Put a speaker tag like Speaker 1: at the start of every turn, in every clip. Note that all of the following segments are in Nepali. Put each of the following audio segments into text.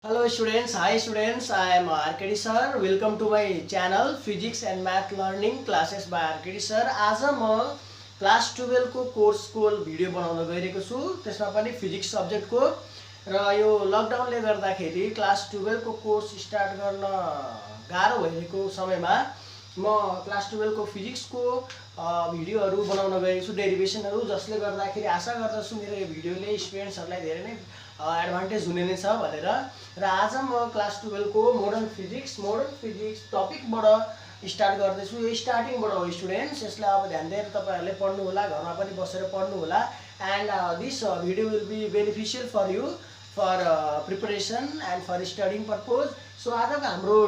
Speaker 1: Hello students, hi students, I am RKD sir. Welcome to my channel Physics and Math Learning Classes by RKD sir. आज म क्लास 12 को कोर्स को भिडियो बनाउन गइरहेको छु। त्यसमा पनि फिजिक्स सब्जेक्ट को र यो लकडाउनले गर्दाखेरि क्लास 12 को कोर्स स्टार्ट गर्न गाह्रो भइरहेको समयमा म क्लास 12 को फिजिक्स को भिडियोहरु बनाउन गएको छु, डेरिभेसनहरु, जसले गर्दाखेरि आशा गर्दछु मेरो यो भिडियोले स्टुडेन्ट्सहरुलाई धेरै नै एडभान्टेज हुने नै छ भनेर। र आज म क्लास 12 को मोडर्न फिजिक्स टपिकबाट स्टार्ट गर्दैछु। यो स्टार्टिङबाट हो स्टुडेन्ट्स, यसलाई अब ध्यान दिएर तपाईहरुले पढ्नु होला, घरमा पनि बसेर पढ्नु होला। And this video will be beneficial for you for preparation and for studying purpose. So आजको हाम्रो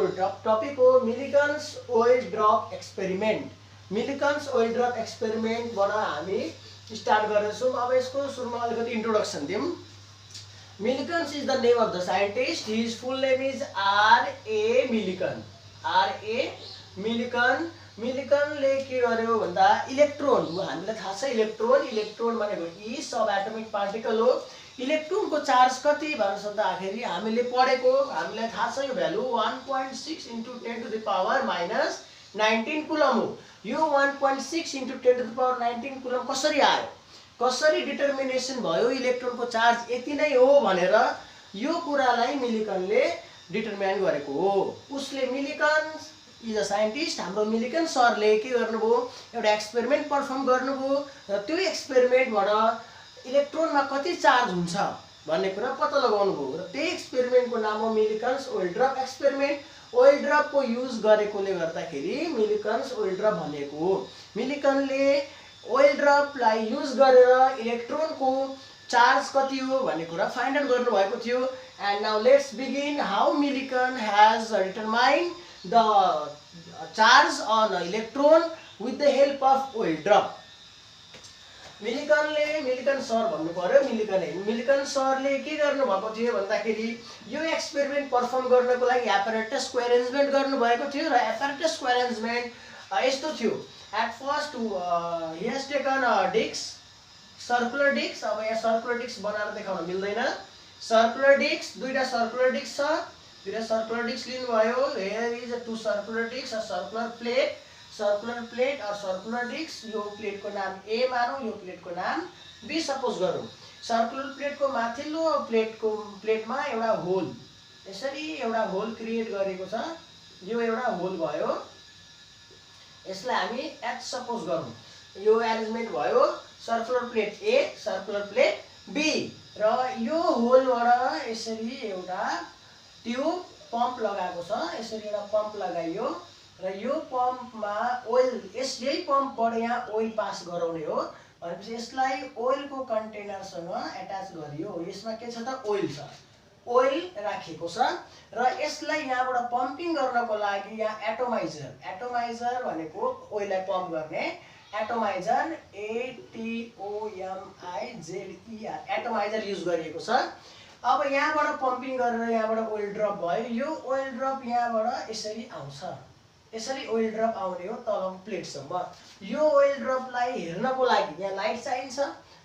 Speaker 1: टपिक हो Millikan's oil drop experiment. Millikan's oil drop एक्सपेरिमेन्टबाट हामी स्टार्ट गर्दैछौँ। अब यसको सुरुमा अलिकति इन्ट्रोडक्सन दिउँ। Millikan is the name of the scientist. His full name is R.A. Millikan. R.A. Millikan. Millikan ले के गर्यो भन्दा इलेक्ट्रोन, हामीलाई थाहा छ इलेक्ट्रोन भनेको ई सब एटमिक पार्टिकल हो। इलेक्ट्रोनको चार्ज कति भन्न सक्दाखेरि हामीले पढेको, हामीलाई थाहा छ यो भ्यालु 1.6 × 10⁻⁻19 कुलम हो। यो 1.6 × 10⁻19 कुलम कसरी आयो, कसरी डिटर्मिनेसन भयो इलेक्ट्रोनको चार्ज यति नै हो भनेर यो कुरालाई मिलिकनले डिटर्मिन गरेको हो। उसले मिलिकन इज अ साइन्टिस्ट, हाम्रो मिलिकन सरले के गर्नुभयो, एउटा एक्सपेरिमेन्ट परफर्म गर्नुभयो र त्यो एक्सपेरिमेन्टबाट इलेक्ट्रोनमा कति चार्ज हुन्छ भन्ने कुरा पत्ता लगाउनु भयो। र त्यही एक्सपेरिमेन्टको नाम हो Millikan's oil drop experiment. Oil ड्रपको युज गरेकोले गर्दाखेरि मिलिकन्स ओइल ड्रप भनेको हो। मिलिकनले ओइल ड्रपलाई युज गरेर इलेक्ट्रोनको चार्ज कति हो भन्ने कुरा फाइन्ड आउट गर्नुभएको थियो। And now let's begin how Millikan has determined the charge on electron with the help of oil drop. Millikan sir भन्नु पर्यो, मिलिकन सरले के गर्नुभएको थियो भन्दाखेरि यो एक्सपेरिमेन्ट परफर्म गर्नको लागि एपरेटसको एरेन्जमेन्ट गर्नुभएको थियो। र एपरेटसको एरेन्जमेन्ट यस्तो थियो। At first he has taken a disc, circular disc। अब यहाँ सर्कुलर डिस्क बनाएर देखाउन मिल्दैन। सर्कुलर डिस्क, दुईटा सर्कुलर डिस्क छ, दुईटा सर्कुलर डिस्क लिनुभयो। Here is a two circular discs, a circular plate और सर्कुलर डिस्क। यो प्लेटको नाम A मानौँ, यो प्लेटको नाम B सपोज गरौँ। सर्कुलर प्लेटको माथिल्लो प्लेटमा एउटा होल, यसरी एउटा होल क्रिएट गरेको छ। यो एउटा होल भयो, यसलाई हामी H सपोज गरौँ। यो एरेन्जमेन्ट भयो circular plate A, circular plate B। र यो होलबाट यसरी एउटा ट्युब पम्प लगाएको छ, यसरी एउटा पम्प लगाइयो र यो पम्पमा ओइल, यही पम्पबाट यहाँ ओइल पास गराउने हो भनेपछि यसलाई ओइलको कन्टेनरसँग एट्याच गरियो। यसमा के छ त, ओइल छ, ओइल राखेको छ। र यसलाई यहाँबाट पम्पिङ गर्नको लागि यहाँ एटोमाइजर भनेको ओइललाई पम्प गर्ने एटोमाइजर, ATOMIZER, एटोमाइजर युज गरिएको छ। अब यहाँबाट पम्पिङ गरेर यहाँबाट ओइल ड्रप भयो। यो ओइल ड्रप यहाँबाट यसरी आउँछ, यसरी ओइल ड्रप आउने हो तल प्लेटसम्म। यो ओइल ड्रपलाई हेर्नको लागि यहाँ लाइट चाहिन्छ।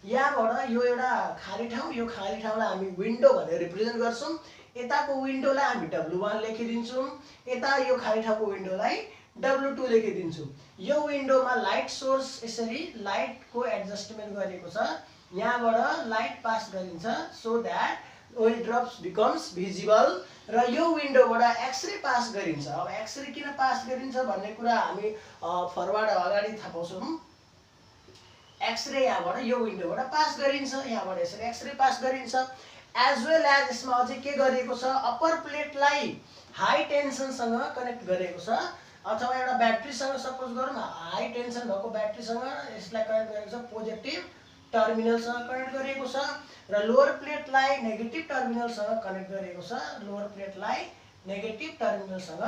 Speaker 1: यहाँबाट यो एउटा खाली ठाउँ, यो खाली ठाउँलाई हामी विन्डो भनेर रिप्रेजेन्ट गर्छौँ। यताको विन्डोलाई हामी W1 लेखिदिन्छौँ, यता यो खाली ठाउँको विन्डोलाई W2 लेखिदिन्छौँ। यो विन्डोमा लाइट सोर्स, यसरी लाइटको एडजस्टमेन्ट गरेको छ। यहाँबाट लाइट पास गरिन्छ so that oil drops becomes visible. र यो विन्डोबाट एक्सरे पास गरिन्छ। अब एक्सरे किन पास गरिन्छ भन्ने कुरा हामी फरवर्ड अगाडि थाहा पाउँछौँ। एक्सरे यहाँबाट यो विन्डोबाट पास गरिन्छ, यहाँबाट यसरी एक्सरे पास गरिन्छ। एज वेल एज यसमा अझै के गरिएको छ, अप्पर प्लेटलाई हाई टेन्सनसँग कनेक्ट गरेको छ, अथवा एउटा ब्याट्रीसँग सपोज गरौँ, हाई टेन्सन भएको ब्याट्रीसँग यसलाई कनेक्ट गरेको छ, पोजिटिभ टर्मिनलसँग कनेक्ट गरिएको छ। र लोअर प्लेटलाई नेगेटिभ टर्मिनलसँग कनेक्ट गरिएको छ, लोअर प्लेटलाई नेगेटिभ टर्मिनलसँग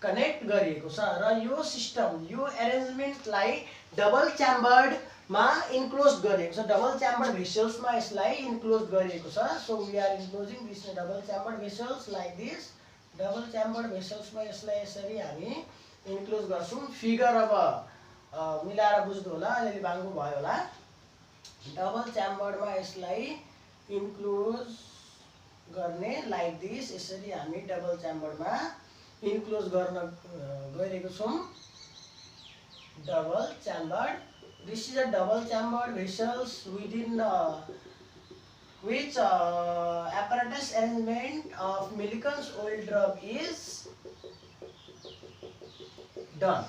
Speaker 1: कनेक्ट गरिएको छ। र यो सिस्टम, यो एरेन्जमेन्टलाई डबल च्याम्बर्डमा इन्क्लोज गरिएको छ, डबल च्याम्बर्ड भेसल्समा यसलाई इन्क्लोज गरिएको छ। So we are enclosing this double chambered vessels like this. Double chambered भेसल्समा यसलाई यसरी हामी इन्क्लोज गर्छौँ। फिगर अब मिलाएर बुझ्नु होला, अलिअलि बाङ्गो भयो होला। डबल च्याम्बर्डमा यसलाई इन्क्लोज गर्ने लाइक दिस। यसरी हामी डबल च्याम्बरमा इन्क्लोज गर्न गइरहेको छौँ। Double chamber, this is a double chamber vessels within which apparatus arrangement of Millikan's oil drop is done।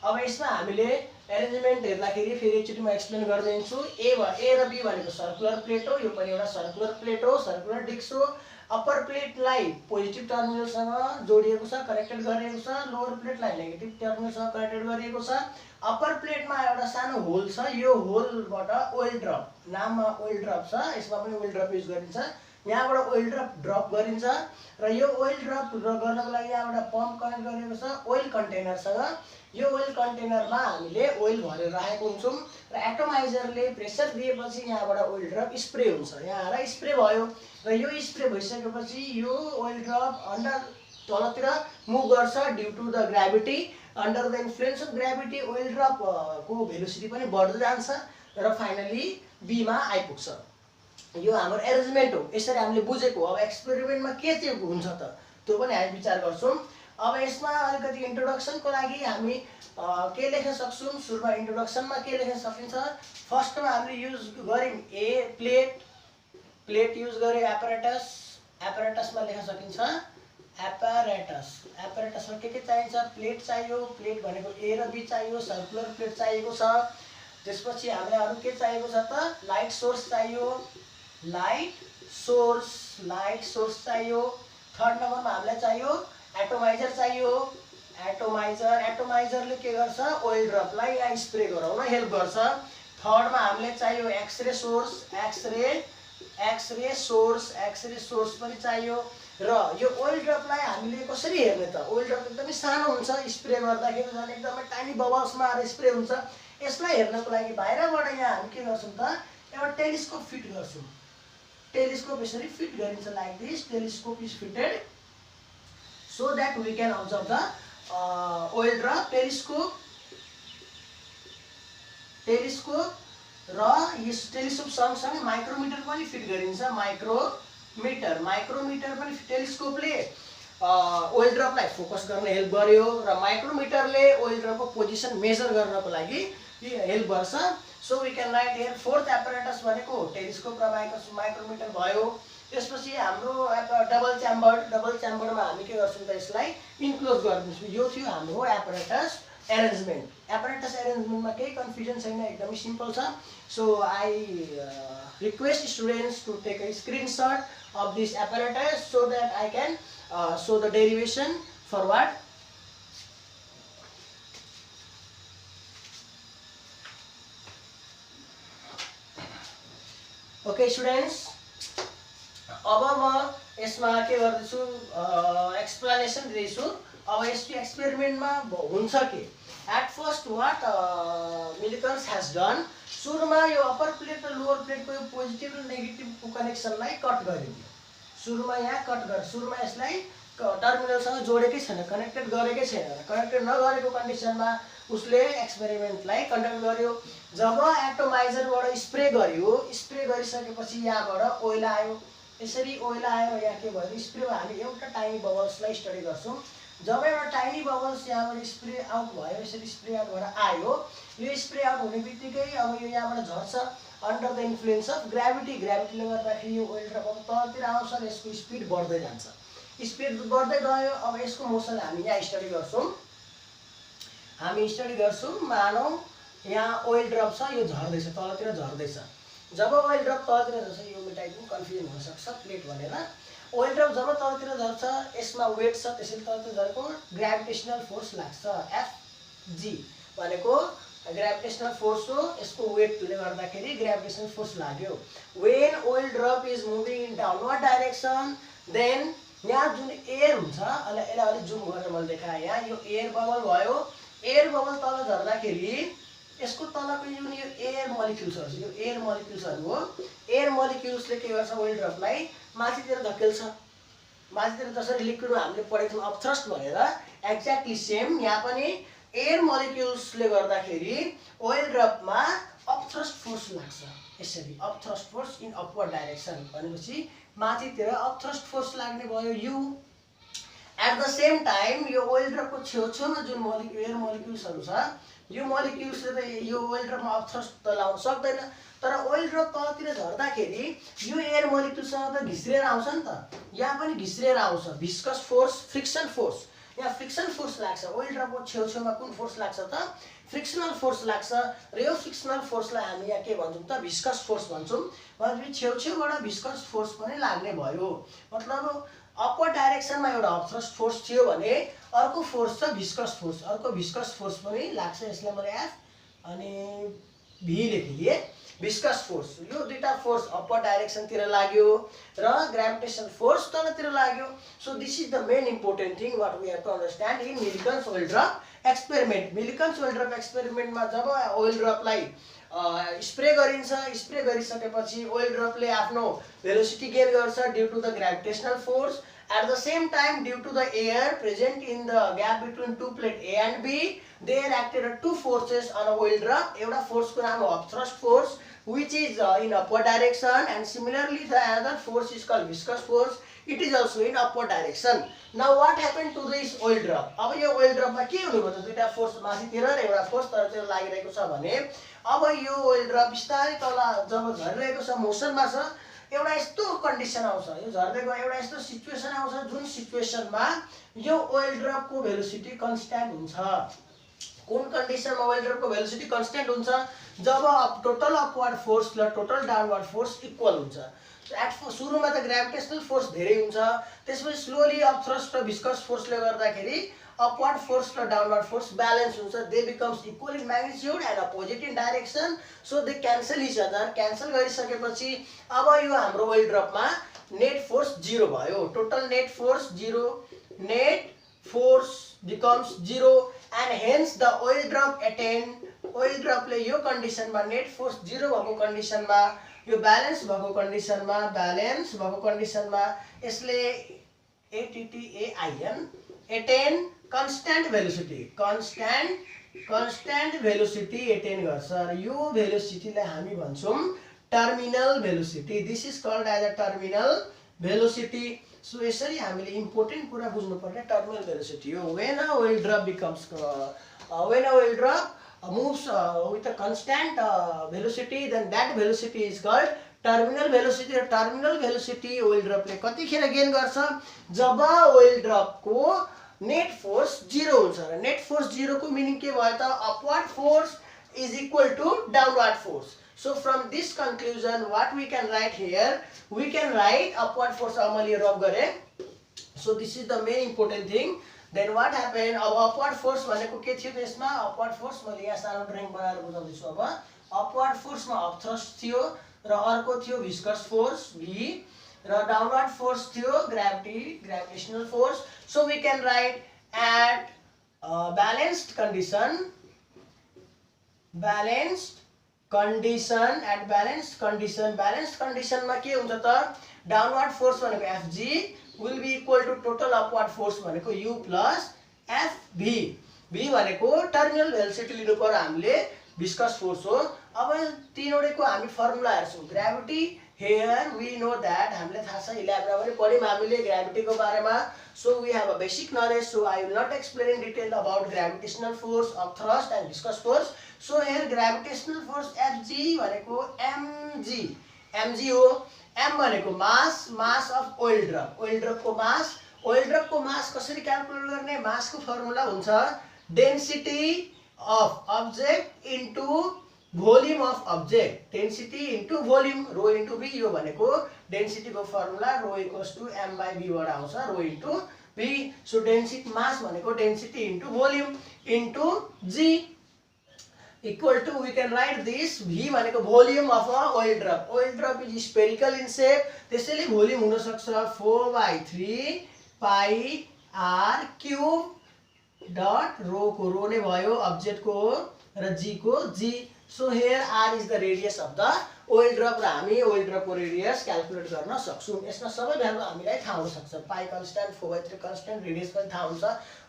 Speaker 1: अब यसमा हामीले एरेन्जमेन्ट हेर्दाखेरि फेरि एकचोटि म एक्सप्लेन गरिदिन्छु। ए र बी भनेको सर्कुलर प्लेट हो, यो पनि एउटा सर्कुलर प्लेट हो, सर्कुलर डिस्क हो। अप्पर प्लेटलाई पोजिटिभ टर्मिनलसँग जोडिएको छ, कनेक्टेड गरिएको छ। लोवर प्लेटलाई नेगेटिभ टर्मिनलसँग कनेक्टेड गरिएको छ। अप्पर प्लेटमा एउटा सानो होल छ, यो होलबाट ओइल ड्रप, नाममा ओइल ड्रप छ, यसमा पनि ओइल ड्रप युज गरिन्छ। यहाँबाट ओइल ड्रप गरिन्छ र यो ओइल ड्रप गर्नको लागि यहाँबाट पम्प कनेक्ट गरिएको छ ओइल कन्टेनरसँग। यो ओइल कन्टेनरमा हामीले ओइल भरेर राखेको हुन्छौँ र एटोमाइजरले प्रेसर दिएपछि यहाँबाट ओइल ड्रप स्प्रे हुन्छ। यहाँ आएर स्प्रे भयो र यो स्प्रे भइसकेपछि यो ओइल ड्रप अन्डर तलतिर मुभ गर्छ due to the gravity. Under the influence of gravity oil drop को भेलोसिटी पनि बढ्दै जान्छ र फाइनली बीमा आइपुग्छ। यो हाम्रो एरेन्जमेन्ट हो, यसरी हामीले बुझेको। अब एक्सपेरिमेन्टमा के चाहिँ हुन्छ त त्यो पनि हामी विचार गर्छौँ। अब यसमा अलिकति इन्ट्रोडक्सनको लागि हामी के लेख्न सक्छौँ। सुरुमा इन्ट्रोडक्सनमा के लेख्न सकिन्छ, फर्स्टमा हामीले युज गऱ्यौँ ए प्लेट युज गऱ्यो। एपरेटसमा लेख्न सकिन्छ एपरेटसमा के चाहिन्छ, प्लेट चाहियो। प्लेट भनेको ए र बी चाहियो, सर्कुलर प्लेट चाहिएको छ। त्यसपछि हामीलाई अरू के चाहिएको छ त, लाइट सोर्स चाहियो, लाइट सोर्स चाहियो। थर्ड नम्बरमा हामीलाई चाहियो एटोमाइजर चाहियो। एटोमाइजरले के गर्छ, ओइल ड्रपलाई यहाँ स्प्रे गराउन हेल्प गर्छ। थर्डमा हामीले चाहियो एक्सरे सोर्स पनि चाहियो। र यो ओइल ड्रपलाई हामीले कसरी हेर्ने त, ओइल ड्रप एकदमै सानो हुन्छ, स्प्रे गर्दाखेरि झन् एकदमै टाइनी बबल्समा आएर स्प्रे हुन्छ। यसलाई हेर्नको लागि बाहिरबाट यहाँ हामी के गर्छौँ त, एउटा टेलिस्कोप फिट गर्छौँ। टेलिस्कोप यसरी फिट गरिन्छ like this. Telescope is fitted so that we can observe the oil drop। Telescope र यस टेलिस्कोप सँगसँगै माइक्रोमिटर पनि फिट गरिन्छ। माइक्रोमिटर पनि टेलिस्कोपले ओइल ड्रपलाई फोकस गर्न हेल्प गर्यो र माइक्रोमिटरले ओइल ड्रपको पोजिसन मेजर गर्नको लागि हेल्प गर्छ। So we can write here fourth apparatus भनेको टेलिस्कोप र माइक्रोमिटर भयो। त्यसपछि हाम्रो डबल च्याम्बरमा हामी के गर्छौँ त, यसलाई इन्क्लोज गरिदिन्छौँ। यो थियो हाम्रो एपरेटस एरेन्जमेन्ट। एपरेटस एरेन्जमेन्टमा केही कन्फ्युजन छैन, एकदमै सिम्पल छ। So I request students to take a screenshot of this apparatus so that I can show the derivation forward. Okay students, अब म यसमा के गर्दैछु, एक्सप्लेनेसन दिँदैछु। अब यसको एक्सपेरिमेन्टमा हुन्छ के, at first what Millikan's has done, सुरुमा यो अप्पर प्लेट र लोवर प्लेटको यो पोजिटिभ र नेगेटिभको कनेक्सनलाई कट गरिदियो। सुरुमा यहाँ कट गर, सुरुमा यसलाई टर्मिनलसँग जोडेकै छैन, कनेक्टेड गरेकै छैन। कनेक्टेड नगरेको कन्डिसनमा उसले एक्सपेरिमेन्टलाई कन्डक्ट गर्यो। जब एटोमाइजरबाट स्प्रे गरियो, स्प्रे गरिसकेपछि यहाँबाट ओइल आयो। यसरी ओइल आयो, यहाँ के भयो, स्प्रेमा हामी एउटा टाइनी बबल्सलाई स्टडी गर्छौँ। जब एउटा टाइनी बबल्स यहाँबाट स्प्रे आउट भयो, यसरी स्प्रे आउटबाट आयो, यो स्प्रे आउट हुने बित्तिकै अब यो यहाँबाट झर्छ अन्डर द इन्फ्लुएन्स अफ ग्राभिटीले गर्दाखेरि यो ओइल ड्रप अब तलतिर आउँछ र यसको स्पिड बढ्दै जान्छ। स्पिड बढ्दै गयो। अब यसको मोसन हामी यहाँ स्टडी गर्छौँ। मानौँ यहाँ ओइल ड्रप छ, यो झर्दैछ, तलतिर झर्दैछ। जब ओइल ड्रप तलतिर झर्छ, यो मेटाइपको कन्फ्युजन हुनसक्छ प्लेट भनेर। ओइल ड्रप जब तलतिर झर्छ, यसमा वेट छ, त्यसैले तलतिर झरेको ग्राभिटेसनल फोर्स लाग्छ। एफजी भनेको ग्राभिटेसनल फोर्स हो, यसको वेटले गर्दाखेरि ग्राभिटेसनल फोर्स लाग्यो। When oil drop is moving in downward direction, then यहाँ जुन एयर हुन्छ, यसलाई अलिक जुम गरेर मैले देखाएँ। यहाँ यो एयर बबल भयो। एयर बबल तल झर्दाखेरि यसको तलको जुन यो एयर मलिक्युल्सहरू, यो एयर मलिक्युल्सहरू हो। एयर मलिक्युल्सले के गर्छ, ओइल ड्रपलाई माथितिर धकेल्छ। माथितिर जसरी लिक्विडमा हामीले पढेको छौँ अपथ्रस्ट भनेर, एक्ज्याक्टली सेम यहाँ पनि एयर मलिक्युल्सले गर्दाखेरि ओइल ड्रपमा अपथ्रस्ट फोर्स लाग्छ यसरी upthrust force in upward direction भनेपछि माथितिर अपथ्रस्ट फोर्स लाग्ने भयो you at the same time यो ओइल ड्रपको छेउछेउमा जुन एयर मोलिक्युल्सहरू छ यो मोलिक्युल्सले यो ओइल ड्रपमा अपथ्रस्ट त लाउन सक्दैन तर ओइल ड्रप तलतिर झर्दाखेरि यो एयर मोलिक्युलसँग त घिस्रिएर आउँछ नि त यहाँ पनि घिस्रिएर आउँछ भिस्कस फोर्स फ्रिक्सन फोर्स यहाँ फ्रिक्सन फोर्स लाग्छ ओइल ड्रपको छेउछेउमा कुन फोर्स लाग्छ त फ्रिक्सनल फोर्स लाग्छ र यो फ्रिक्सनल फोर्सलाई हामी यहाँ के भन्छौँ त भिस्कस फोर्स भन्छौँ भनेपछि छेउछेउबाट भिस्कस फोर्स पनि लाग्ने भयो मतलब अपवर्ड डाइरेक्सनमा एउटा अपथ्रस्ट फोर्स थियो भने अर्को फोर्स छ भिस्कस फोर्स अर्को भिस्कस फोर्स पनि लाग्छ यसलाई मैले एफ अनि भी लेखिदिएँ भिस्कस फोर्स यो दुईटा फोर्स अपवर्ड डाइरेक्सनतिर लाग्यो र ग्राभिटेसन फोर्स तलतिर लाग्यो so this is the main important thing what we have to understand in Millikan's oil drop experiment Millikan's oil drop एक्सपेरिमेन्टमा जब ओइल ड्रपलाई स्प्रे गरिन्छ स्प्रे गरिसकेपछि ओइल ड्रपले आफ्नो भेलोसिटी गेन गर्छ due to the gravitational force at the same time due to the air present in the gap between two plate A and B there acted two forces on a oil drop एउटा force को नाम हो upthrust force which is in upward direction and similarly the other force is called viscous force it is also in upward direction now what happened to this oil drop अब यो oil drop मा के हुनु भयो त दुईटा फोर्स माथितिर र एउटा फोर्स तलतिर लागिरहेको छ भने अब यो oil drop बिस्तारै तल जब झरिरहेको छ मोसनमा छ एउटा यस्तो कन्डिसन आउँछ यो झर्दै गयो एउटा यस्तो सिचुएसन आउँछ जुन सिचुएसनमा यो ओइल ड्रपको भेलोसिटी कन्स्ट्यान्ट हुन्छ कुन कन्डिसनमा ओइल ड्रपको भेलोसिटी कन्स्ट्यान्ट हुन्छ जब टोटल अपवर्ड फोर्स र टोटल डाउनवर्ड फोर्स इक्वल हुन्छ सुरुमा त ग्राभिटेसनल फोर्स धेरै हुन्छ त्यसपछि स्लोली अपथ्रस्ट र भिस्कस फोर्सले गर्दाखेरि upward force र downward force balance हुन्छ they becomes equal in magnitude and opposite in direction so they cancel each other cancel गरिसकेपछि अब यो हाम्रो ओइल ड्रपमा नेट फोर्स 0 भयो total net force 0 net force becomes 0 and hence the oil drop attain oil dropले यो कन्डिसनमा नेट फोर्स 0 भएको कन्डिसनमा यो ब्यालेन्स भएको कन्डिसनमा यसले ATTAIN attain constant velocity attain गर्छ र यो भेलोसिटीलाई हामी भन्छौं terminal velocity this is called as a terminal velocity so यसरी हामीले इम्पोर्टेन्ट कुरा बुझ्नु पर्ने टर्मिनल भेलोसिटी हो when a oil drop moves with a constant velocity then that velocity is called terminal velocity र टर्मिनल भेलोसिटी ओइल ड्रपले कतिखेर गेन गर्छ जब ओइल ड्रपको नेट फोर्स 0 हुन्छ र नेट फोर्स 0 को मिनिङ के भयो त upward force is equal to downward force so from this conclusion what we can write here we can write upward force अब मैले रब गरे so this is the main important thing then what happen अब अपवर्ड फोर्स भनेको के थियो त्यसमा अपवर्ड फोर्स मैले यहाँ सानो ड्रइङ बनाएर बुझाउँदै छु अब अपवर्ड फोर्समा अपथ्रस्ट थियो र अर्को थियो भिस्कस फोर्स V र डाउनवर्ड फोर्स थियो gravitational force so we can write at balanced condition मा के हुन्छ त डाउनवर्ड फोर्स भनेको Fg will be equal to total upward force भनेको U plus Fv V भनेको टर्मिनल भेलोसिटी लिनु पर्यो हामीले viscous force हो अब तीनवटैको हामी फर्मुला हेर्छौं gravity here we know that हामीले थाहा छ 11 मा पनि पढ्यौं हामीले ग्राभिटीको बारेमा so we have a basic knowledge so I will not explain in detail about gravitational force of thrust and viscous force so here gravitational force Fg भनेको mg हो m भनेको मास अफ ओइल ड्रपको मास कसरी क्याल्कुलेट गर्ने मासको फर्मुला हुन्छ density of object into volume of object density into volume rho into v यो भनेको डेन्सिटी को formula rho equals to m by v बाट आउँछ rho into v so density mass भनेको density into volume into g equal to we can write this v भनेको volume of a oil drop is spherical in shape त्यसैले भोल्युम हुन सक्छ 4/3 pi r cube डट रो को नै भयो अब्जेक्ट को र g को g so here r is the radius of the oil drop र हामी ओइल ड्रपको रेडियस क्याल्कुलेट गर्न सक्छौँ। यसमा सबै भ्यालु हामीलाई थाहा हुन सक्छ। पाई कन्स्ट्यान्ट, 4/3 कन्स्ट्यान्ट, रेडियस पनि थाहा हुन्छ।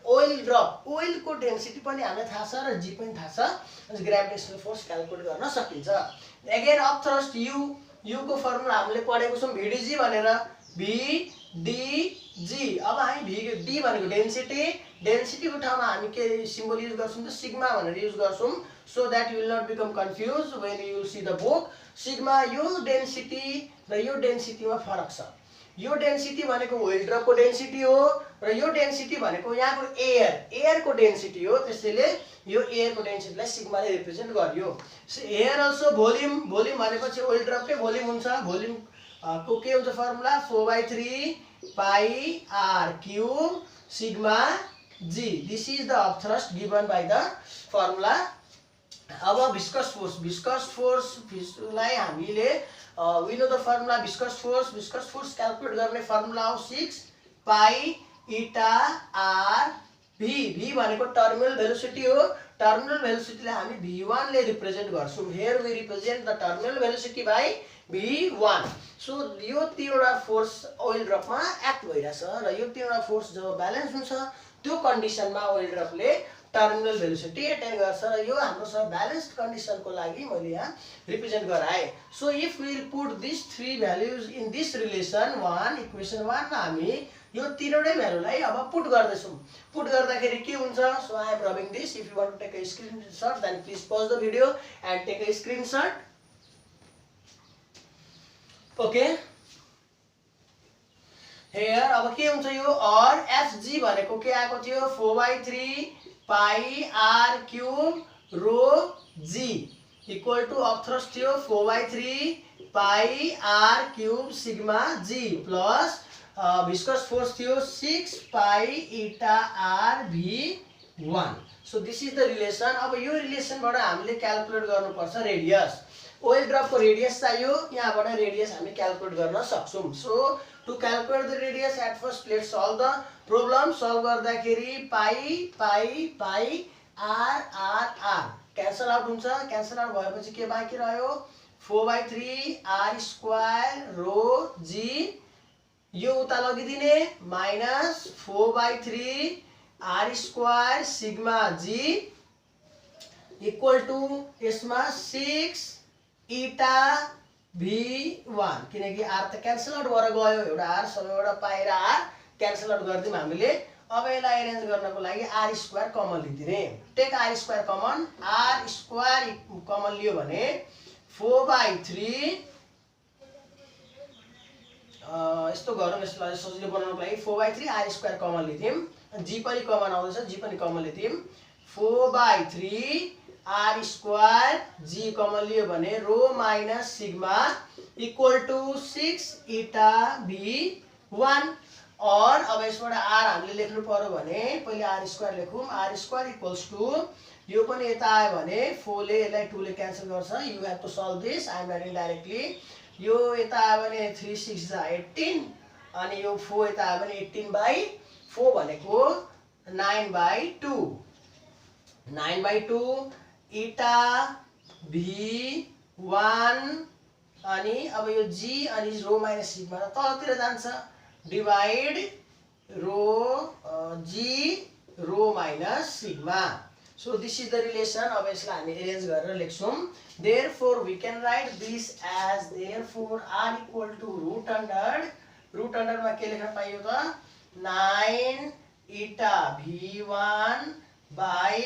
Speaker 1: ओइल ड्रप, ओइलको डेन्सिटी पनि हामीलाई थाहा छ र जी पनि थाहा छ। अनि ग्राभिटेसनल फोर्स क्याल्कुलेट गर्न सकिन्छ। Again of thrust you, UCO formula हामीले पढेको छौँ VDG भनेर, VDG। अब हामी डी भनेको डेन्सिटी, डेन्सिटीको ठाउँमा हामी के सिम्बल युज गर्छौँ त सिग्मा भनेर युज गर्छौँ, so that you will not become confuse when you will see the book. Sigma यो डेन्सिटी र यो डेन्सिटीमा फरक छ। यो डेन्सिटी भनेको ओइल ड्रपको डेन्सिटी हो र यो डेन्सिटी भनेको यहाँको एयरको डेन्सिटी हो, त्यसैले यो एयरको डेन्सिटीलाई सिग्माले रिप्रेजेन्ट गरियो। एयर अल्सो भोल्युम, भोल्युम भनेपछि ओइल ड्रपकै भोल्युम हुन्छ। भोल्युम को के हुन्छ formula 4/3 pi r cube sigma g. This is the of thrust given by the formula. अब भिस्कस फोर्स, भिस्कस फोर्सलाई हामीले we know the formula viscous force calculate गर्ने फर्मुला हो 6 pi eta r v. V भनेको टर्मिनल भेलोसिटी हो। टर्मिनल भेलोसिटीलाई हामी V1 ले रिप्रेजेन्ट गर्छौँ। Here we represent the terminal velocity by V1। So यो तीनवटा फोर्स ओइल ड्रपमा एक्ट भइरहेछ र यो तीनवटा फोर्स जब ब्यालेन्स हुन्छ त्यो कन्डिसनमा ओइल ड्रपले टर्मिनल भेलोसिटी एटेन गर्छ र यो हाम्रोसँग ब्यालेन्स्ड कन्डिसनको लागि मैले यहाँ रिप्रेजेन्ट गराएँ। So if we put this 3 values in this relation 1, equation 1 मा हामी यो तीनवटै भ्यालुलाई अब पुट गर्दैछौँ। पुट गर्दाखेरि के हुन्छ? So I am rubbing this. If you want to take a screenshot then please pause the video and take a screenshot. Okay, here अब के हुन्छ यो और एफजी भनेको के आएको थियो 4/3 pi r cube rho g equal to upthrust थियो 4/3 pi r cube sigma g plus viscous force थियो 6 pi eta r V1। So this is the relation. अब यो रिलेसनबाट हामीले क्याल्कुलेट गर्नुपर्छ रेडियस। ओइल ड्रपको रेडियस चाहियो, यहाँबाट रेडियस हामी क्याल्कुलेट गर्न सक्छौँ। So to calculate the radius at first let's solve the problem. Solve गर्दाखेरि pi pi pi r r r cancel out हुन्छ। क्यान्सल आउट भएपछि के बाँकी रह्यो 4/3 आर स्क्वायर रो जी, यो उता लगिदिने minus 4/3 r square sigma g equal to यसमा 6 इटा V1, किनकि आर त क्यान्सल आउट भएर गयो, एउटा आर सबैबाट पाएर आर क्यान्सल आउट गरिदिउँ हामीले। अब यसलाई एरेन्ज गर्नको लागि आर स्क्वायर कमन लिदिने। Take r square common. R square common लियो भने 4/3 यस्तो गरौँ, यसलाई सजिलो बनाउनको लागि 4/3 आर स्क्वायर कमन लिदिउँ। जी पनि कमन आउँदैछ, जी पनि कमन लिदिउँ। 4/3 आर स्क्वायर जी कमन लियो भने rho minus sigma equal to 6 eta V1। और अब यसबाट आर हामीले लेख्नु पर्यो भने पहिले आर स्क्वायर लेखौँ। आर स्क्वायर इक्वल्स टु यो पनि यता आयो भने 4 ले यसलाई 2 ले क्यान्सल गर्छ। You have to solve this, I am writing directly. यो यता आयो भने 3 6 जा 18 अनि यो 4 यता आयो भने 18/4 भनेको 9/2। 9/2 इटा V1 अनि अब यो जी अनि रो माइनस सिग्मा तलतिर जान्छ, divide rho g rho minus sigma. So this is the relation. अब यसलाई हामी एरेन्ज गरेर लेख्छौँ। Therefore we can write this as therefore r equal to root under. Root अन्डरमा के लेख्न पाइयो त 9 eta V1 by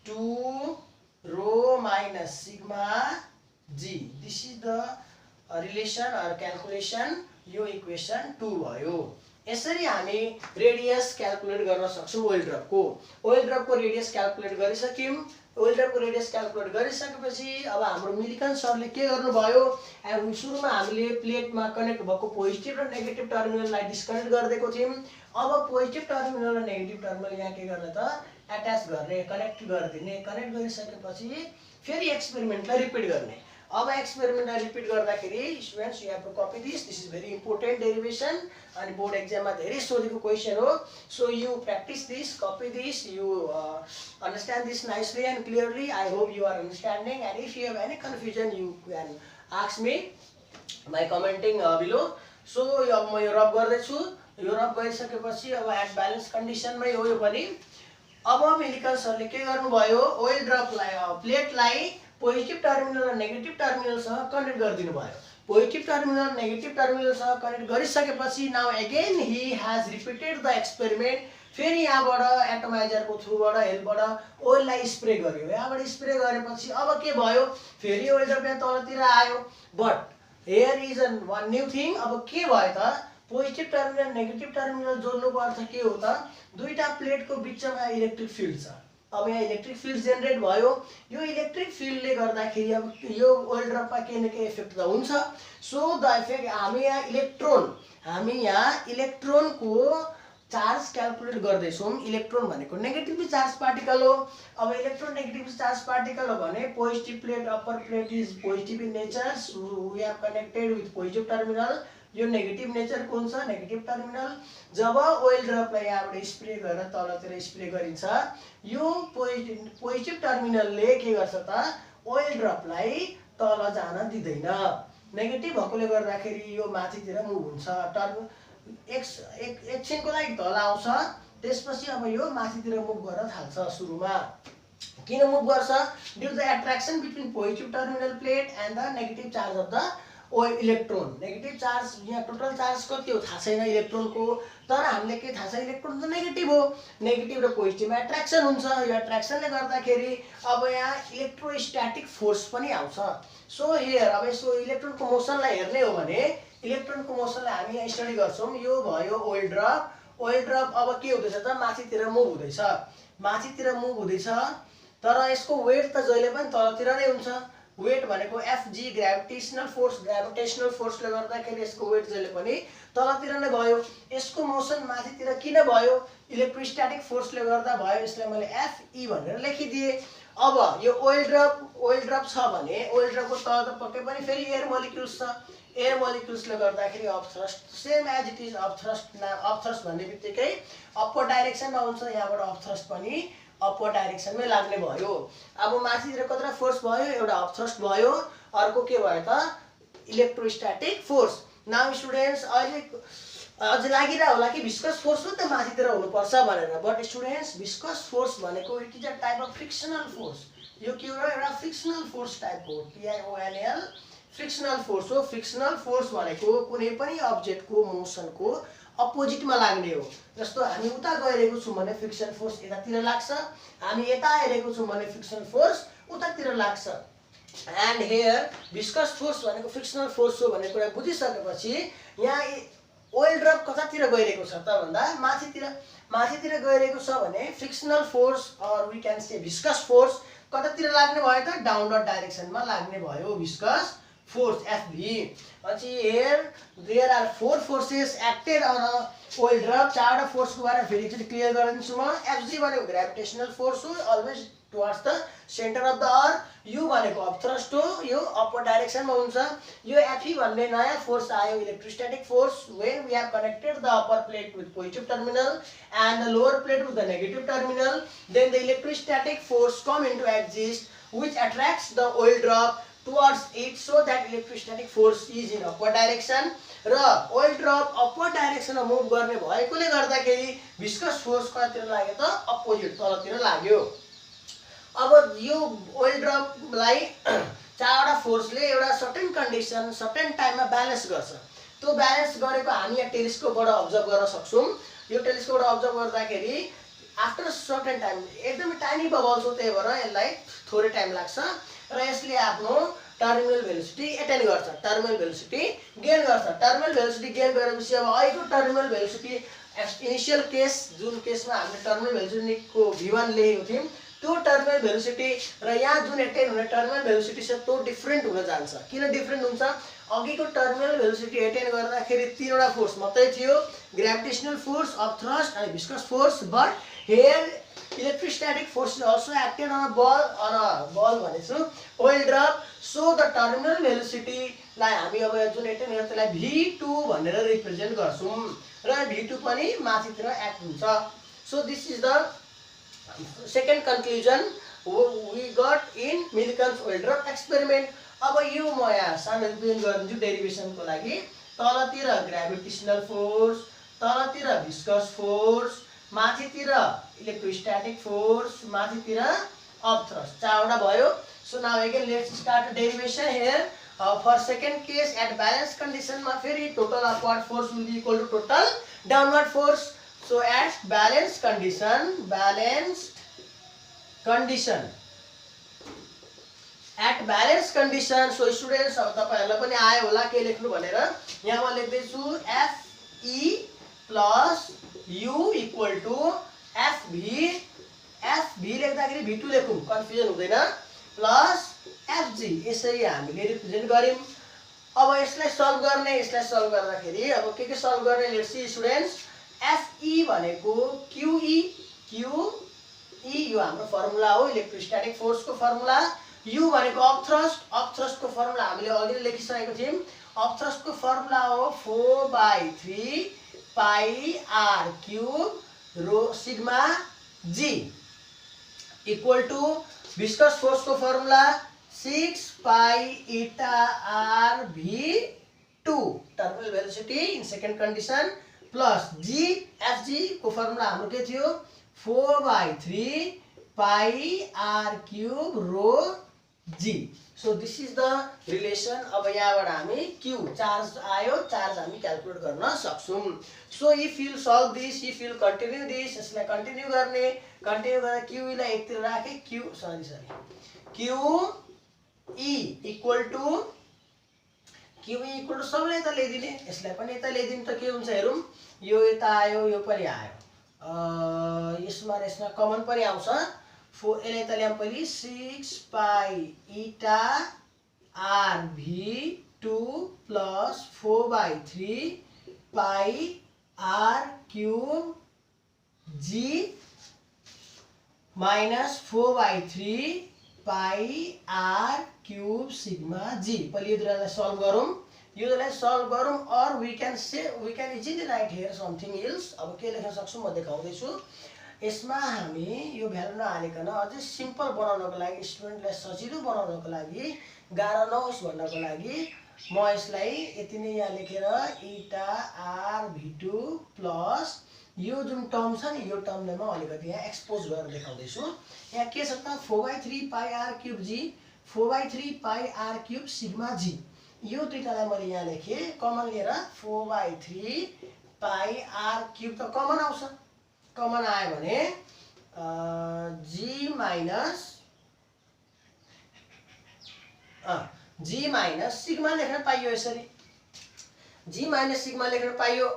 Speaker 1: 2 rho minus sigma g. This is the relation or calculation. यो इक्वेसन 2 भयो। यसरी हामी रेडियस क्याल्कुलेट गर्न सक्छौँ ओइल ड्रपको। ओइल ड्रपको रेडियस क्याल्कुलेट गरिसक्यौँ। ओइल ड्रपको रेडियस क्याल्कुलेट गरिसकेपछि अब हाम्रो मिल्टन सरले के गर्नुभयो, सुरुमा हामीले प्लेटमा कनेक्ट भएको पोजिटिभ र नेगेटिभ टर्मिनललाई डिस्कनेक्ट गरिदिएको थियौँ। अब पोजिटिभ टर्मिनल र नेगेटिभ टर्मिनल यहाँ के गर्ने त एट्याच गर्ने, कनेक्ट गरिदिने। कनेक्ट गरिसकेपछि फेरि एक्सपेरिमेन्टलाई रिपिट गर्ने। अब एक्सपेरिमेन्टलाई रिपिट गर्दाखेरि students you have to copy this. This is very important derivation अनि बोर्ड एक्जाममा धेरै सोधेको क्वेसन हो। So you practice this, copy this, you understand this nicely and clearly. I hope you are understanding and if you have any confusion you can ask me by commenting below. So अब म यो रब गर्दैछु, यो रब गरिसकेपछि अब एट ब्यालेन्स कन्डिसनमै हो यो पनि। अब मिलिकन्सहरूले के गर्नुभयो, ओइल ड्रपलाई प्लेटलाई पोजिटिभ टर्मिनल र नेगेटिभ टर्मिनलसँग कनेक्ट गरिदिनु भयो। पोजिटिभ टर्मिनल नेगेटिभ टर्मिनलसँग कनेक्ट गरिसकेपछि now again he has repeated the experiment. फेरि यहाँबाट एटमाइजरको थ्रुबाट हेल्पबाट ओइललाई स्प्रे गर्यो। यहाँबाट स्प्रे गरेपछि अब के भयो, फेरि ओइल ड्रप यहाँ तलतिर आयो। But here is one new thing. अब के भयो त, पोजिटिभ टर्मिनल नेगेटिभ टर्मिनल जोड्नुको अर्थ के हो त, दुईटा प्लेटको बिचमा इलेक्ट्रिक फिल्ड छ। अब यहाँ इलेक्ट्रिक फिल्ड जेनेरेट भयो। यो इलेक्ट्रिक फिल्डले गर्दाखेरि अब यो ओइल ड्रपमा केही न केही इफेक्ट त हुन्छ। सो द इफेक्ट हामी यहाँ इलेक्ट्रोनको चार्ज क्याल्कुलेट गर्दैछौँ। इलेक्ट्रोन भनेको नेगेटिभली चार्ज पार्टिकल हो। अब इलेक्ट्रोन नेगेटिभली चार्ज पार्टिकल हो भने positive plate upper plate is positive in nature, we have connected with positive terminal. यो नेगेटिभ नेचरको हुन्छ, नेगेटिभ टर्मिनल। जब ओइल ड्रपलाई यहाँबाट स्प्रे गरेर तलतिर स्प्रे गरिन्छ, यो पोजिटिभ टर्मिनलले के गर्छ त, ओइल ड्रपलाई तल जान दिँदैन। नेगेटिभ भएकोले गर्दाखेरि यो माथितिर मुभ हुन्छ। एकछिनको लागि तल आउँछ, त्यसपछि अब यो माथितिर मुभ गर्न थाल्छ। सुरुमा किन मुभ गर्छ, due to the attraction between positive terminal plate and the negative charge of the oil electron. Negative charge यहाँ टोटल चार्ज कति हो थाहा छैन इलेक्ट्रोनको, तर हामीले के थाहा छ, इलेक्ट्रोन त नेगेटिभ हो। नेगेटिभ र पोजिटिभमा एट्र्याक्सन हुन्छ। यो एट्र्याक्सनले गर्दाखेरि अब यहाँ इलेक्ट्रोस्ट्याटिक फोर्स पनि आउँछ। सो हियर अब यसो इलेक्ट्रोनको मोसनलाई हेर्ने हो भने इलेक्ट्रोनको मोसनलाई हामी यहाँ स्टडी गर्छौँ। यो भयो ओइल ड्रप। ओइल ड्रप अब के हुँदैछ त, माथितिर मुभ हुँदैछ। माथितिर मुभ हुँदैछ, तर यसको वेट त जहिले पनि तलतिर नै हुन्छ। वेट भनेको एफजी ग्राभिटेसनल फोर्सले गर्दाखेरि यसको वेट जहिले पनि तलतिर नै भयो। यसको मोसन माथितिर किन भयो, इलेक्ट्रोस्ट्याटिक फोर्सले गर्दा भयो। यसलाई मैले एफई भनेर लेखिदिएँ। अब यो ओइल ड्रप छ भने ओइल ड्रपको तल त पक्कै पनि फेरि एयर मोलिक्युल्स छ। एयर मोलिक्युल्सले गर्दाखेरि of thrust same as it is of thrust भन्ने बित्तिकै अप्पर डाइरेक्सनमा हुन्छ। यहाँबाट अफ थ्रस्ट पनि अप्पर डाइरेक्सनमै लाग्ने भयो। अब माथितिर कतिवटा फोर्स भयो, एउटा अफ थ्रस्ट भयो, अर्को के भयो त, इलेक्ट्रोस्ट्याटिक फोर्स। नाउ स्टुडेन्ट्स अहिले अझ लागिरह होला कि भिस्कस फोर्स हो त माथितिर हुनुपर्छ भनेर, बट स्टुडेन्ट्स भिस्कस फोर्स भनेको it is a type of frictional force. यो के हो, एउटा फ्रिक्सनल फोर्स टाइपको हो, TIONL फ्रिक्सनल फोर्स हो। फ्रिक्सनल फोर्स भनेको कुनै पनि अब्जेक्टको मोसनको अपोजिटमा लाग्ने हो। जस्तो हामी उता गइरहेको छौँ भने फ्रिक्सन फोर्स यतातिर लाग्छ, हामी यता आइरहेको छौँ भने फ्रिक्सन फोर्स उतातिर लाग्छ। एन्ड हियर भिस्कस फोर्स भनेको फ्रिक्सनल फोर्स हो भन्ने कुरा बुझिसकेपछि यहाँ ओइल ड्रप कतातिर गइरहेको छ त भन्दा माथितिर गइरहेको छ भने frictional force or we can say viscous force कतातिर लाग्ने भयो त, डाउनवर्ड डाइरेक्सनमा लाग्ने भयो viscous force FV. Here there are 4 forces acted on a oil drop. 4 force को बारे में फेरि एकचोटि क्लियर गरिदिन्छु म। FG भनेको ग्रेभिटेशनल फोर्स हो, always towards the centre of the earth. U भनेको अप थ्रस्ट हो, यो अपर डाइरेक्सनमा हुन्छ। यो FE भन्ने नयाँ फोर्स आयो, electrostatic force, when we have connected the upper plate with positive terminal and the lower plate with the negative terminal, then the electrostatic force come into exist which attracts the oil drop towards it, so that electrostatic force is in upward direction र oil drop upward direction मा मुभ गर्ने भएकोले गर्दाखेरि भिस्कस फोर्स कतातिर लाग्यो त, अपोजिट तलतिर लाग्यो। अब यो ओइल ड्रपलाई 4वटा फोर्सले एउटा सर्टेन कन्डिसन सर्टेन टाइममा ब्यालेन्स गर्छ। त्यो ब्यालेन्स गरेको हामी यहाँ टेलिस्कोपबाट अब्जर्भ गर्न सक्छौँ। यो टेलिस्कोपबाट अब्जर्भ गर्दाखेरि आफ्टर सर्टेन टाइम एकदमै टाइनी बबल्स हो, त्यही भएर यसलाई थोरै टाइम लाग्छ र यसले आफ्नो टर्मिनल भेलोसिटी एटेन गर्छ, टर्मिनल भेलोसिटी गेन गर्छ। टर्मिनल भेलोसिटी गेन गरेपछि अब अहिलेको टर्मिनल भेलोसिटी इनिशियल केस जुन केसमा हामीले टर्मिनल भेलोसिटीको V1 लेखेको थियौँ, त्यो टर्मिनल भेलोसिटी र यहाँ जुन एटेन हुने टर्मिनल भेलोसिटी छ त्यो डिफ्रेन्ट हुन जान्छ। किन डिफ्रेन्ट हुन्छ, अघिको टर्मिनल भेलोसिटी एटेन गर्दाखेरि 3वटा फोर्स मात्रै थियो, ग्रेभिटेशनल फोर्स, अफ थ्रस्ट अनि viscous force. But here electrostatic force is also acted on a ball भनेछु oil drop, so the terminal velocity लाई हामी अब जुन एटेन गर्छ त्यसलाई V2 भनेर रिप्रेजेन्ट गर्छौं र V2 पनि माथितिर एक्ट हुन्छ। So this is the second conclusion we got in Millikan's oil drop experiment. अब यो म यहाँ सानो रिप्रेजेन्ट गरिदिन्छु डेरिभेसनको लागि। तलतिर ग्राभिटेसनल फोर्स, तलतिर भिस्कस फोर्स, माथितिर इलेक्ट्रोस्टैटिक फोर्स, माथितिर अपथ्रस्ट, चारवटा भयो। So now again let's start derivation here. For second case at balance condition में फेरि total upward force will be equal to total downward force. So at balance condition at balance condition, so students अब तपाईहरुलाई पनि आयो होला के लेख्नु भनेर। यहाँ म लेख्दै छु FE plus U equal to FV लेख्दाखेरि V2 लेखौँ, कन्फ्युजन हुँदैन, प्लस FG यसरी हामीले रिप्रेजेन्ट गर्यौं। अब यसलाई सल्भ गर्ने, यसलाई सल्भ गर्दाखेरि अब के सल्भ गर्ने लेट्स सी स्टुडेन्ट्स। FE भनेको QE यो हाम्रो फर्मुला हो, इलेक्ट्रोस्टैटिक फोर्स को फर्मुला। U भनेको अपथ्रस्ट को फर्मुला हामीले अघि नै लेखिसकेको थियौं। अपथ्रस्ट को फर्मुला हो 4/3 pi r cube rho sigma g equal to viscous force को formula 6 pi eta r v2 terminal velocity in second condition plus FG को फर्मुला हाम्रो के थियो 4/3 pi r cube rho g। So this is the relation. अब यहाँबाट हामी Q चार्ज आयो, चार्ज हामी क्याल्कुलेट गर्न सक्छौं। So if you solve this, if you continue this, यसलाई कन्टिन्यू गर्ने, कन्टिन्यू गरेर Q लाई एकतिर राखे, Q E इक्वल टू सबैलाई यता ल्याइदिने, यसलाई पनि यता ल्याइदिने त के हुन्छ हेरौँ। यो यता आयो, यो पनि आयो, यसमा कमन पनि आउँछ। यसलाई यता ल्याउँ पहिले 6 pi eta r v2 plus 4/3 pi r cube g minus 4/3 pi r cube sigma g। पहिले यो दुईलाई सल्भ गरौँ, or we can easily write here something else. अब के लेख्न सक्छौं म देखाउँदै छु। यसमा हामी यो भ्यालु नहालिकन अझै सिम्पल बनाउनको लागि, स्टुडेन्टलाई सजिलो बनाउनको लागि, गाह्रो नहोस् भन्नको लागि म यसलाई यति नै यहाँ लेखेर eta r v2 प्लस यो जुन टर्म छ नि, यो टर्मलाई म अलिकति यहाँ एक्सपोज गरेर देखाउँदै छु। यहाँ के छ त 4/3 pi r cube g, 4/3 pi r cube sigma g। यो दुईटालाई मैले यहाँ लेखे कमन लिएर 4/3 पाई r क्यूब त कमन आउँछ, कमन आयो भने g माइनस सिग्मा लेख्न पाइयो, यसरी g माइनस सिग्मा लेख्न पाइयो।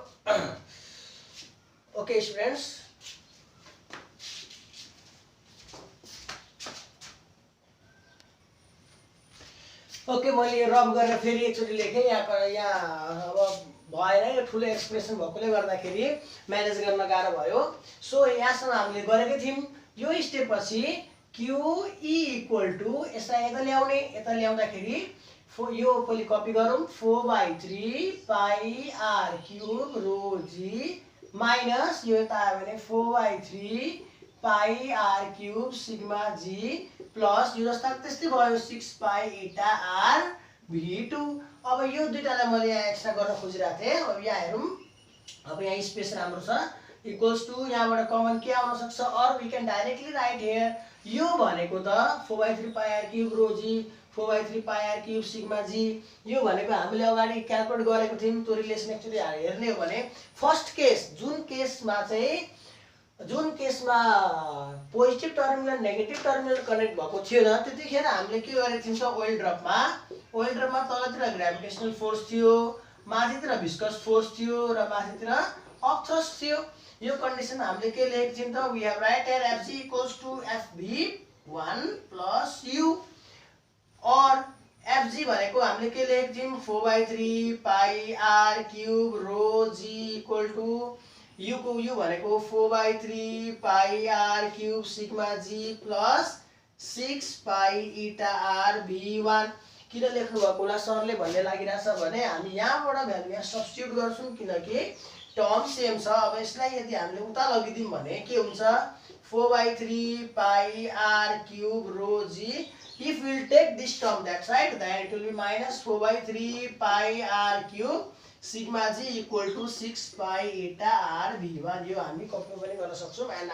Speaker 1: ओके स्टुडेन्ट्स, ओके मैले यो रब गरेर फेरि एकचोटि लेखेँ। यहाँ अब भएन, यो ठुलो एक्सप्रेसन भएकोले गर्दाखेरि म्यानेज गर्न गाह्रो भयो। सो यहाँसम्म हामीले गरेकै थियौँ। यो स्टेप पछि QE इक्वल टू यसलाई यता ल्याउने, यता ल्याउँदाखेरि यो पहिले कपी गरौँ 4/3 pi r cube rho g minus यो यता आयो भने 4/3 pi r cube sigma g plus यो जस्ता त्यस्तै भयो 6 पाई eta r v2। अब यो दुईटालाई मैले यहाँ एक्स्ट्रा गर्न खोजिरहेको थिएँ। अब यहाँ हेरौँ, अब यहाँ स्पेस राम्रो छ, इक्वल्स टू यहाँबाट कमन के आउन सक्छ, or we can directly write here. यो भनेको त 4/3 pi r cube rho g, 4/3 pi r cube sigma g, यो भनेको हामीले अगाडि क्याल्कुलेट गरेको थियौँ। त्यो रिलेसन एक्चुअली हेर्ने हो भने फर्स्ट केस जुन केसमा positive terminal negative terminal connect भएको थिएन, त्यतिखेर हामीले के गरेको थियौँ त ओइल ड्रपमा तलतिर ग्राभिटेसनल फोर्स थियो, माथितिर भिस्कस फोर्स थियो र माथितिर अपथ्रस्ट थियो। यो कन्डिसन हामीले के लेखेको थियौँ त, we have write here FG equals to FV1 plus U, or FG भनेको हामीले के लेखेको थियौँ 4/3 pi r cube rho g equal to U भनेको 4/3 pi r cube sigma g plus 6 pi eta r v1। किन लेख्नु भएको होला सरले भन्ने लागिरहेछ भने हामी यहाँबाट भ्यालु यहाँ सब्स्टिट्युट गर्छौं, किनकि टर्म सेम छ। अब यसलाई यदि हामीले उता लगिदियौं भने के हुन्छ 4/3 pi r cube rho g If we will take this term that side, then it will be minus 4 by 3 pi r cube sigma g equal to 6 pi eta r v1. यो हामी कपी पनि गर्न सक्छौं, and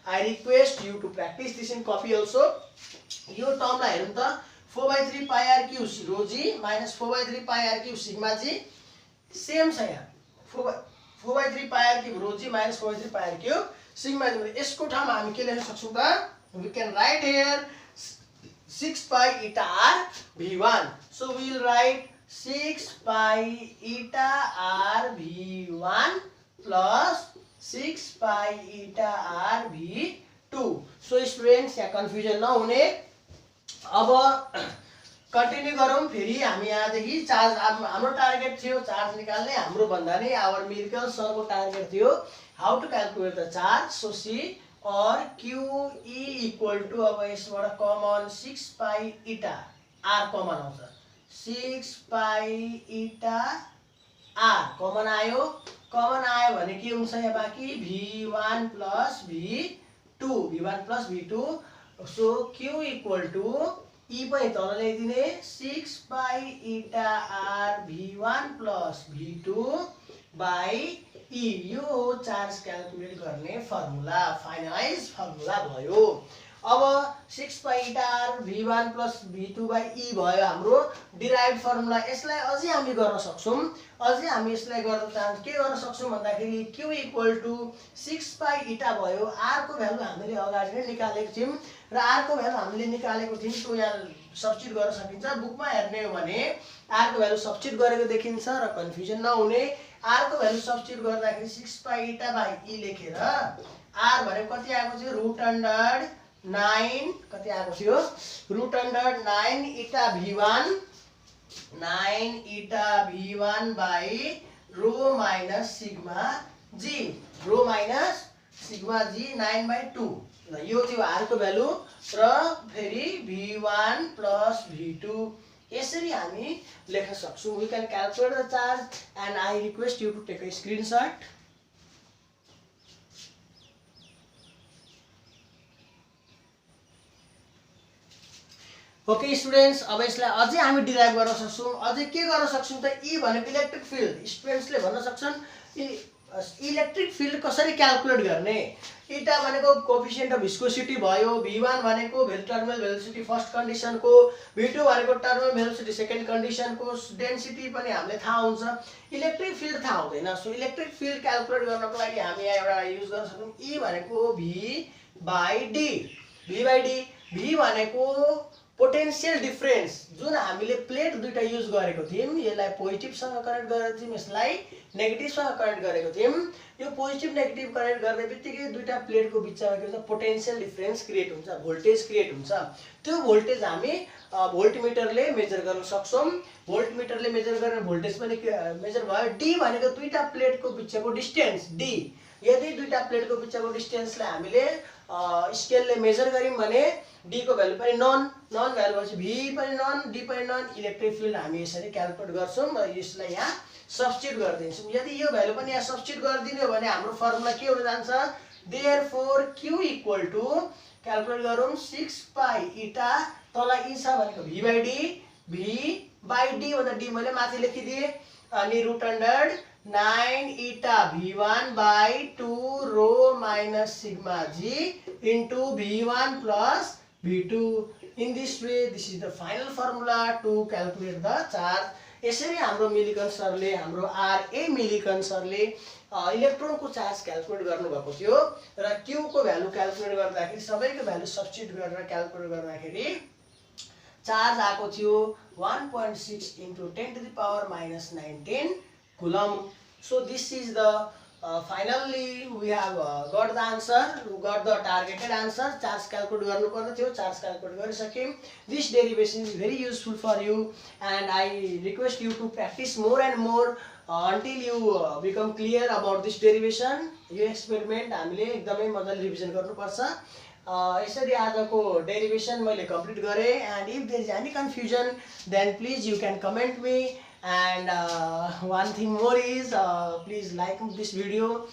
Speaker 1: I request you to practice this in copy also. यो टर्मलाई हेरौं त 4 by 3 pi r cube rho g minus 4 by 3 pi r cube sigma g same छ यहाँ 4 by 3 pi r cube rho g minus 4 by 3 pi r cube sigma g. यसको ठाउँमा हामी के लेख्न सक्छौं त? We can write here 6 pi eta r v1. So we will write 6 pi eta r v1 plus 6 pi eta r v2. So students, यहाँ कन्फ्युजन नहुने. अब कन्टिन्यू गरौँ. फेरि हामी यहाँदेखि चार्ज, हाम्रो टार्गेट थियो चार्ज निकाल्ने. हाम्रो भन्दा नि आवर मिराकल सरको टार्गेट थियो how to calculate the charge. So see or QE equal to, अब यसबाट common 6 pi eta r common आउँछ. 6 पाई इटा r कमन आयो. कमन आयो भने के हुन्छ यहाँ बाँकी v1 plus v2. So Q equal to E पनि तल ल्याइदिने 6 pi eta r v1 plus v2 by E. यो चार्ज क्याल्कुलेट गर्ने फर्मुला, फाइनलाइज फर्मुला भयो. अब 6 pi eta r v1 plus v2 by E भयो हाम्रो डिराइभ्ड फर्मुला. यसलाई अझै हामी गर्न सक्छौं. अझै हामी यसलाई गर्न चाहन्छौं. के गर्न सक्छौं भन्दाखेरि Q इक्वल टू 6 पाई इटा भयो. r को भ्यालु हामीले अगाडि नै निकालेको थियौं र r को भ्यालु हामीले निकालेको थियौं. त्यो यहाँ सब्स्टिट्युट गर्न सकिन्छ. बुकमा हेर्ने हो भने r को भ्यालु सब्स्टिट्युट गरेको देखिन्छ र कन्फ्युजन नहुने. r को भ्यालु सब्स्टिट्युट गर्दाखेरि 6 पाई इटा बाई E लेखेर r भनेको कति आएको थियो रुट अन्डर 9 कति आएको थियो root under 9 eta v1 by rho minus sigma g. Rho minus sigma g 9/2. ल यो थियो r को भ्यालु र फेरि v1 प्लस v2 यसरी हामी लेख्न सक्छौं. We can calculate the charge and I request you to take a screenshot. Okay students, अब यसलाई अझै हामी डिराइभ गर्न सक्छौं. अझै के गर्न सक्छौं त? E भनेको इलेक्ट्रिक फिल्ड. स्टुडेन्ट्सले भन्न सक्छन् इलेक्ट्रिक फिल्ड कसरी क्याल्कुलेट गर्ने. इटा भनेको कोएफिसिएन्ट अफ विस्कोसिटी भयो. v1 भनेको टर्मिनल भेलोसिटी फर्स्ट कन्डिसनको. v2 भनेको टर्मिनल भेलोसिटी सेकेन्ड कन्डिसनको. डेन्सिटी पनि हामीले थाहा हुन्छ. इलेक्ट्रिक फिल्ड थाहा हुँदैन. सो इलेक्ट्रिक फिल्ड क्याल्कुलेट गर्नको लागि हामी यहाँ एउटा युज गर्न सक्छौं. E भनेको v/d. v भनेको पोटेन्शियल डिफरेन्स. जुन हामीले प्लेट दुईटा युज गरेको थियौं, यसलाई पोजिटिभ सँग कनेक्ट गरेको थियौं, यसलाई नेगेटिभ सँग कनेक्ट गरेको थियौं. यो पोजिटिभ नेगेटिभ कनेक्ट गर्ने बित्तिकै दुईटा प्लेटको बिचमा के हुन्छ पोटेन्शियल डिफरेन्स क्रिएट हुन्छ, भोल्टेज क्रिएट हुन्छ. त्यो भोल्टेज हामी भोल्टमिटरले मेजर गर्न सक्छौं. भोल्टमिटरले मेजर गर्ने भोल्टेज पनि मेजर भयो. डी भनेको दुईटा प्लेटको बिचको डिस्टेन्स डी. यदि दुईटा प्लेटको बिचको डिस्टेन्सलाई हामीले स्केलले मेजर गर्यौं भने डी को भ्यालु पनि नन भ्यालु भएपछि भी पनि नन, डी पनि नन. इलेक्ट्रिक फिल्ड हामी यसरी क्याल्कुलेट गर्छौं र यसलाई यहाँ सब्स्टिट्युट गरिदिन्छौं. यदि यो भ्यालु पनि यहाँ सब्स्टिट्युट गरिदिनु हो भने हाम्रो फर्मुला के हुन जान्छ? Therefore Q equal to calculate गरौँ 6 पाई इटा तल E छ भनेको v/d भन्दा d मैले माथि लेखिदिए अनि root under 9 eta v1 by 2 rho minus sigma g into v1 plus v2. In this way, this is the final formula to calculate the charge. यसरी हाम्रो मिलिकन सरले, हाम्रो RA मिलिकन सरले इलेक्ट्रोनको चार्ज क्याल्कुलेट गर्नुभएको थियो र Q को भ्यालु क्याल्कुलेट गर्दाखेरि सबैको भ्यालु सब्स्टिट्युट गरेर क्याल्कुलेट गर्दाखेरि चार्ज आएको थियो 1.6 into 10 to the power minus 19 coulomb. So this is the finally we have got the answer, we got the targeted answer. Charge calculate गर्नु पर्ने थियो, चार्ज क्याल्कुलेट गरिसक्यौं. This derivation is very useful for you and I request you to practice more and more until you become clear about this derivation. यो एक्सपेरिमेन्ट हामीले एकदमै मजाले रिभिजन गर्नुपर्छ. यसरी आजको डेरिभेसन मैले कम्प्लिट गरे and if there is any confusion then please you can comment me. And one thing more is please like this video,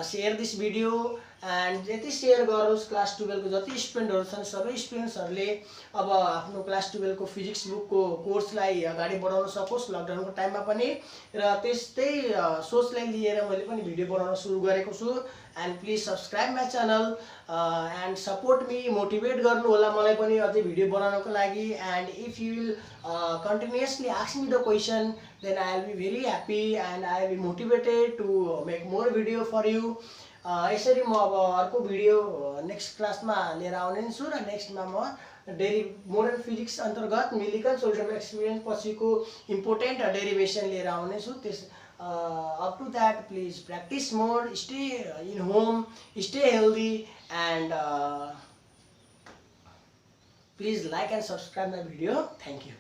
Speaker 1: share this video and यति सेयर गरोस् क्लास 12 को जति स्टुडेन्टहरु छन् सबै स्टुडेन्ट्सहरुले अब आफ्नो क्लास 12 को फिजिक्स बुकको कोर्सलाई अगाडि बढाउन सकोस् लकडाउनको टाइममा पनि र त्यस्तै सोचलाई लिएर मैले पनि भिडियो बनाउन सुरु गरेको छु and please subscribe my channel and support me motivate गर्नु होला मलाई पनि अझै भिडियो बनाउनको लागि and if you will continuously ask me the question then I will be very happy and I will be motivated to make more video for you यसरी म अब अर्को भिडियो नेक्स्ट क्लासमा लिएर आउने नै छु र नेक्स्टमा म मोडर्न फिजिक्स अन्तर्गत मिलिकन सोल्डर एक्सपिरियन्स पछिको इम्पोर्टेन्ट डेरिभेसन लिएर आउने छु त्यस up to that please practice more, stay in home, stay healthy and please like and subscribe my video. Thank you.